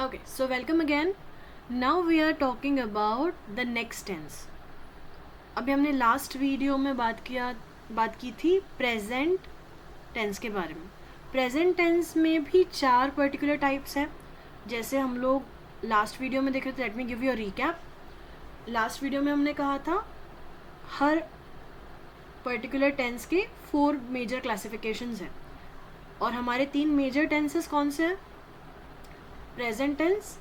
Okay, so welcome again. Now we are talking about the next tense. अभी हमने last video में बात की थी प्रेजेंट टेंस के बारे में. प्रेजेंट टेंस में भी 4 पर्टिकुलर टाइप्स हैं. जैसे हम लोग लास्ट वीडियो में देख रहे थे. Let me give you a recap. Last video में हमने कहा था हर पर्टिकुलर टेंस के 4 मेजर क्लासिफिकेशंस हैं और हमारे 3 मेजर टेंसेस कौन से हैं? Present tense,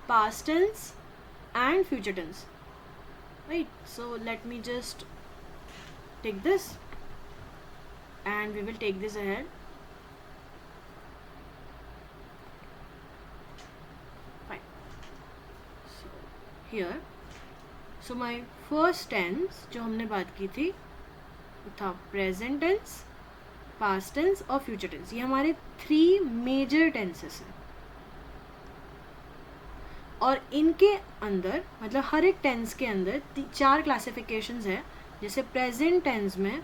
past tense and future tense, right? So let me just take this and we will take this ahead. Fine. So here, so my first tense जो हमने बात की थी वो था present tense, past tense और future tense. ये हमारे 3 major tenses हैं और इनके अंदर मतलब हर एक टेंस के अंदर 4 क्लासिफिकेशंस है. जैसे प्रेजेंट टेंस में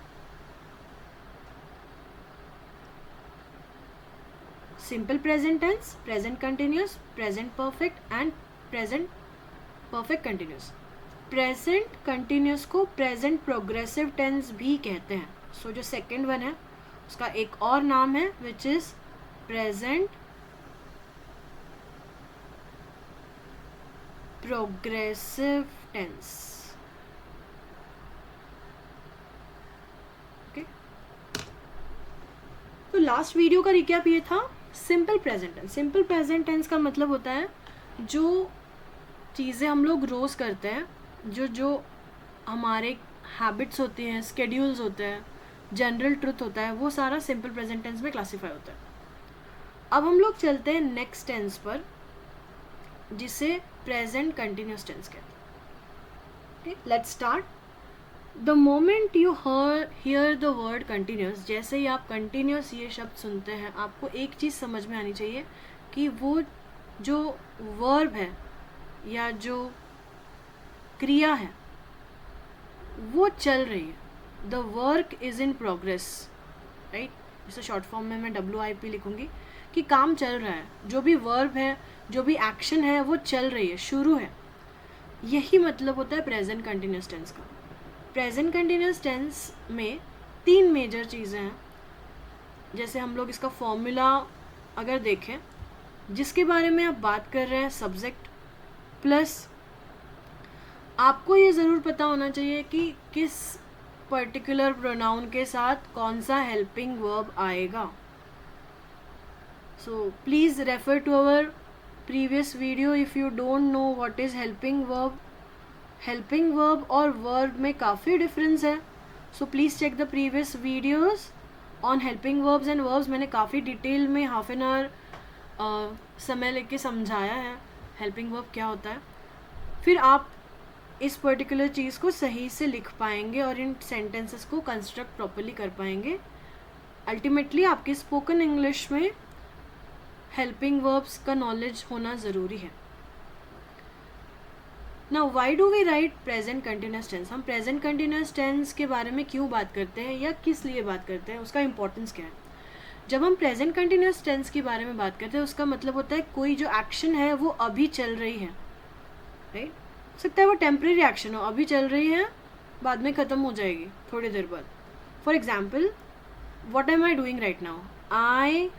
simple present tense, present continuous, present perfect and present perfect continuous. Present continuous को प्रेजेंट प्रोग्रेसिव टेंस भी कहते हैं. सो जो सेकेंड वन है उसका एक और नाम है which is present progressive tense. Okay, तो लास्ट वीडियो का रिकैप ये था simple present tense. Simple present tense का मतलब होता है जो चीज़ें हम लोग रोज़ करते हैं, जो हमारे हैबिट्स होती हैं, स्केड्यूल्स होते हैं, जनरल ट्रुथ होता है, वो सारा सिंपल प्रेजेंट टेंस में क्लासीफाई होता है. अब हम लोग चलते हैं नेक्स्ट टेंस पर जिसे प्रेजेंट कंटिन्यूस टेंस कहते हैं. Let's start. The moment you here the word continuous, जैसे ही आप कंटिन्यूस ये शब्द सुनते हैं आपको एक चीज़ समझ में आनी चाहिए कि वो जो वर्ब है या जो क्रिया है वो चल रही है. The work is in progress, right. जैसे शॉर्ट फॉर्म में मैं WIP लिखूँगी कि काम चल रहा है. जो भी वर्ब है, जो भी एक्शन है वो चल रही है, शुरू है. यही मतलब होता है प्रेजेंट कंटिन्यूस टेंस का. प्रेजेंट कंटिन्यूस टेंस में 3 मेजर चीज़ें हैं. जैसे हम लोग इसका फॉर्मूला अगर देखें, जिसके बारे में आप बात कर रहे हैं सब्जेक्ट प्लस आपको ये ज़रूर पता होना चाहिए कि किस पर्टिकुलर प्रोनाउन के साथ कौन सा हेल्पिंग वर्ब आएगा. So please refer to our previous video if you don't know what is helping verb. Helping verb और verb में काफ़ी difference है. So please check the previous videos on helping verbs and verbs. मैंने काफ़ी detail में half an hour समय लेके समझाया है helping verb क्या होता है. फिर आप इस पर्टिकुलर चीज़ को सही से लिख पाएंगे और इन सेंटेंसेस को कंस्ट्रक्ट प्रॉपरली कर पाएंगे. अल्टीमेटली आपकी स्पोकन इंग्लिश में हेल्पिंग वर्ब्स का नॉलेज होना ज़रूरी है. Now why do we write present continuous tense. हम प्रेजेंट कंटिन्यूस टेंस के बारे में क्यों बात करते हैं या किस लिए बात करते हैं, उसका इंपॉर्टेंस क्या है. जब हम प्रेजेंट कंटिन्यूस टेंस के बारे में बात करते हैं उसका मतलब होता है कोई जो एक्शन है वो अभी चल रही है, राइट. हो सकता है वो टेम्परेरी एक्शन हो, अभी चल रही है, बाद में ख़त्म हो जाएगी थोड़ी देर बाद. For example, what am I doing right now. I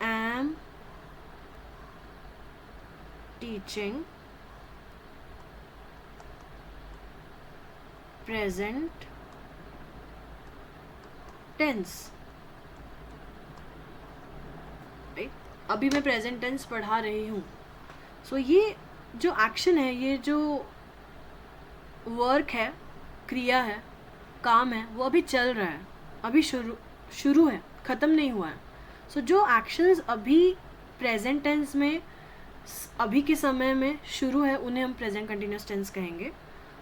am teaching present tense, right. अभी मैं प्रेजेंट टेंस पढ़ा रही हूँ. सो ये जो एक्शन है, ये जो वर्क है, क्रिया है, काम है, वो अभी चल रहा है, अभी शुरू है, ख़त्म नहीं हुआ है. सो जो एक्शंस अभी प्रेजेंट टेंस में अभी के समय में शुरू है उन्हें हम प्रेजेंट कंटिन्यूस टेंस कहेंगे.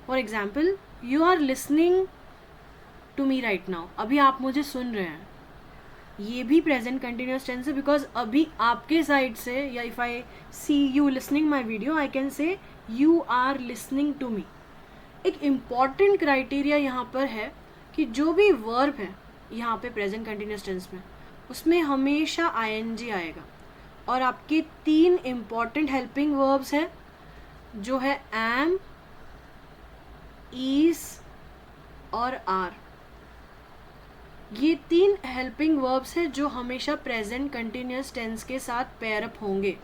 For example, you are listening to me right now. अभी आप मुझे सुन रहे हैं, ये भी प्रेजेंट कंटिन्यूस टेंस है बिकॉज अभी आपके साइड से, या if I see you listening my video I can say you are listening to me. एक इम्पॉर्टेंट क्राइटेरिया यहाँ पर है कि जो भी वर्ब है यहाँ पे प्रेजेंट कंटिन्यूस टेंस में, उसमें हमेशा ING आएगा. और आपके 3 इम्पॉर्टेंट हेल्पिंग वर्ब्स हैं जो है एम, इज और आर। ये 3 हेल्पिंग वर्ब्स हैं जो हमेशा प्रेजेंट कंटिन्यूस टेंस के साथ पेयर अप होंगे।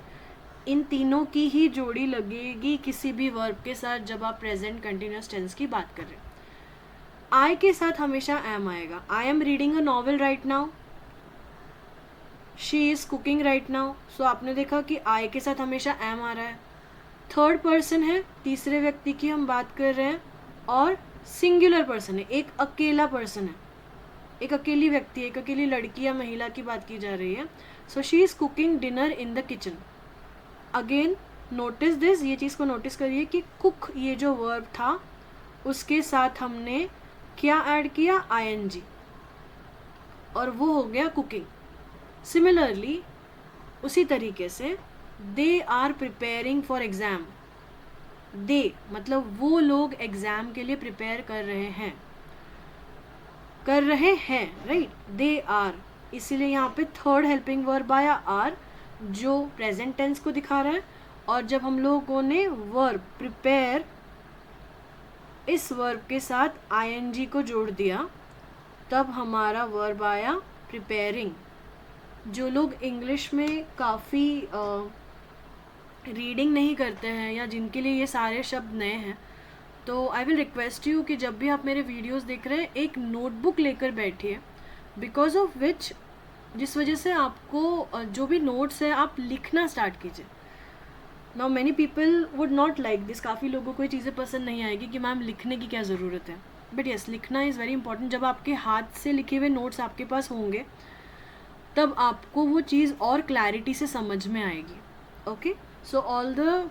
इन तीनों की ही जोड़ी लगेगी किसी भी वर्ब के साथ जब आप प्रेजेंट कंटिन्यूस टेंस की बात कर रहे हैं। आई के साथ हमेशा एम आएगा। I am reading a novel right now, she is cooking right now. So आपने देखा कि आई के साथ हमेशा एम आ रहा है। थर्ड पर्सन है, तीसरे व्यक्ति की हम बात कर रहे हैं, और सिंगुलर पर्सन है, एक अकेला पर्सन है, एक अकेली व्यक्ति, एक अकेली लड़की या महिला की बात की जा रही है। So she is cooking dinner in the kitchen. Again notice this, ये चीज़ को नोटिस करिए कि कुक ये जो वर्ब था उसके साथ हमने क्या ऐड किया, आईएनजी, और वो हो गया कुकिंग। सिमिलरली उसी तरीके से they are preparing for exam. They मतलब वो लोग एग्ज़ाम के लिए प्रिपेयर कर रहे हैं राइट, दे आर। इसीलिए यहाँ पे थर्ड हेल्पिंग वर्ब आया आर जो प्रेजेंट टेंस को दिखा रहा है। और जब हम लोगों ने वर्ब प्रिपेयर इस वर्ब के साथ आईएनजी को जोड़ दिया तब हमारा वर्ब आया प्रिपेयरिंग। जो लोग इंग्लिश में काफ़ी रीडिंग नहीं करते हैं या जिनके लिए ये सारे शब्द नए हैं, तो आई विल रिक्वेस्ट यू कि जब भी आप मेरे वीडियोस देख रहे हैं एक नोटबुक लेकर बैठिए, बिकॉज ऑफ विच, जिस वजह से आपको जो भी नोट्स है आप लिखना स्टार्ट कीजिए। Now many people would not like this, काफ़ी लोगों को ये चीज़ें पसंद नहीं आएगी कि मैम लिखने की क्या ज़रूरत है, बट यस लिखना इज़ वेरी इंपॉर्टेंट। जब आपके हाथ से लिखे हुए नोट्स आपके पास होंगे तब आपको वो चीज़ और क्लैरिटी से समझ में आएगी। Okay, so all the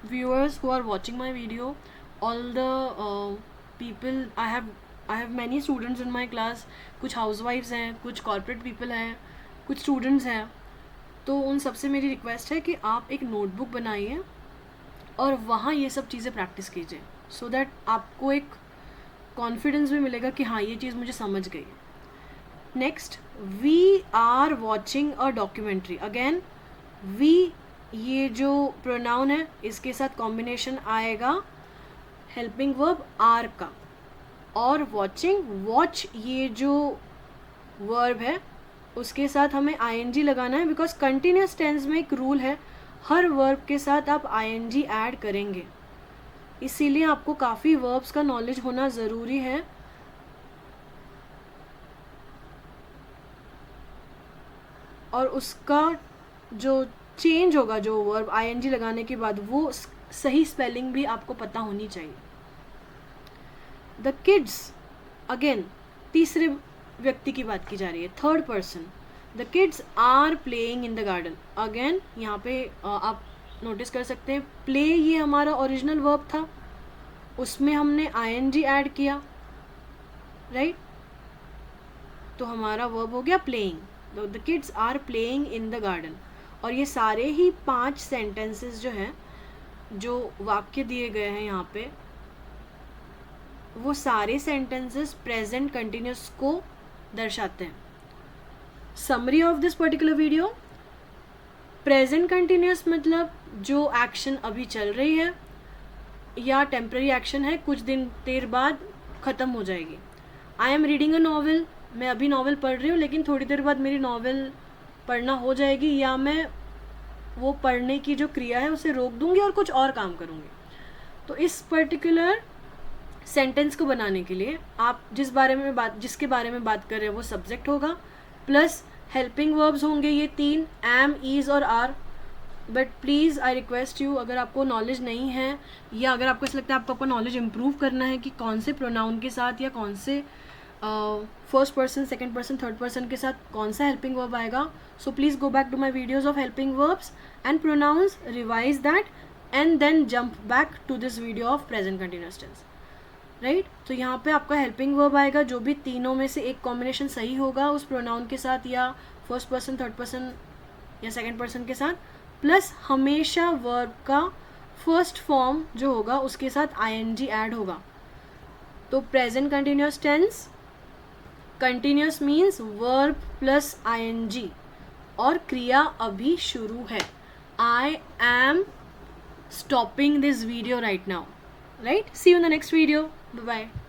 viewers who are watching my video, all the people, I have many students in my class, कुछ housewives हैं, कुछ corporate people हैं, कुछ students हैं, तो उन सबसे मेरी रिक्वेस्ट है कि आप एक नोटबुक बनाइए और वहाँ ये सब चीज़ें प्रैक्टिस कीजिए, सो दैट आपको एक कॉन्फिडेंस भी मिलेगा कि हाँ ये चीज़ मुझे समझ गई। Next, we are watching a documentary. Again we ये जो प्रोनाउन है इसके साथ कॉम्बिनेशन आएगा हेल्पिंग वर्ब आर का, और वॉचिंग, वॉच ये जो वर्ब है उसके साथ हमें आईएनजी लगाना है, बिकॉज कंटिन्यूस टेंस में एक रूल है हर वर्ब के साथ आप आईएनजी ऐड करेंगे, इसीलिए आपको काफ़ी वर्ब्स का नॉलेज होना ज़रूरी है। और उसका जो चेंज होगा, जो वर्ब आईएनजी लगाने के बाद, वो सही स्पेलिंग भी आपको पता होनी चाहिए। द किड्स, अगेन तीसरे व्यक्ति की बात की जा रही है, third person. The kids are playing in the garden. Again यहाँ पे आप नोटिस कर सकते हैं प्ले ये हमारा ओरिजिनल वर्ब था, उसमें हमने आईएनजी ऐड किया राइट, तो हमारा वर्ब हो गया playing. The kids are playing in the garden. और ये सारे ही 5 सेंटेंसेस जो हैं, जो वाक्य दिए गए हैं यहाँ पे, वो सारे सेंटेंसेस प्रेजेंट कंटिन्यूस को दर्शाते हैं। Summary of this particular video, present continuous मतलब जो एक्शन अभी चल रही है या टेम्पररी एक्शन है, कुछ दिन देर बाद ख़त्म हो जाएगी। आई एम रीडिंग अ नॉवेल, मैं अभी नॉवेल पढ़ रही हूँ लेकिन थोड़ी देर बाद मेरी नॉवेल पढ़ना हो जाएगी, या मैं वो पढ़ने की जो क्रिया है उसे रोक दूंगी और कुछ और काम करूँगी। तो इस पर्टिकुलर सेंटेंस को बनाने के लिए आप जिसके बारे में बात कर रहे हैं वो सब्जेक्ट होगा, प्लस हेल्पिंग वर्ब्स होंगे ये 3, एम, इज़ और are. But please I request you, अगर आपको नॉलेज नहीं है या अगर आपको ऐसा लगता है आपको नॉलेज इम्प्रूव करना है कि कौन से प्रोनाउन के साथ या कौन से first person, second person, third person के साथ कौन सा हेल्पिंग वर्ब आएगा, so please go back to my videos of helping verbs and pronouns, revise that and then jump back to this video of present continuous tense right. तो यहाँ पे आपका helping verb आएगा, जो भी तीनों में से एक कॉम्बिनेशन सही होगा उस प्रोनाउन के साथ या फर्स्ट पर्सन, थर्ड पर्सन या सेकंड पर्सन के साथ, प्लस हमेशा वर्ब का फर्स्ट फॉर्म जो होगा उसके साथ आईएनजी ऐड होगा। तो present continuous tense, continuous means verb plus ING, और क्रिया अभी शुरू है. I am stopping this video right now. Right? See you in the next video. Bye bye.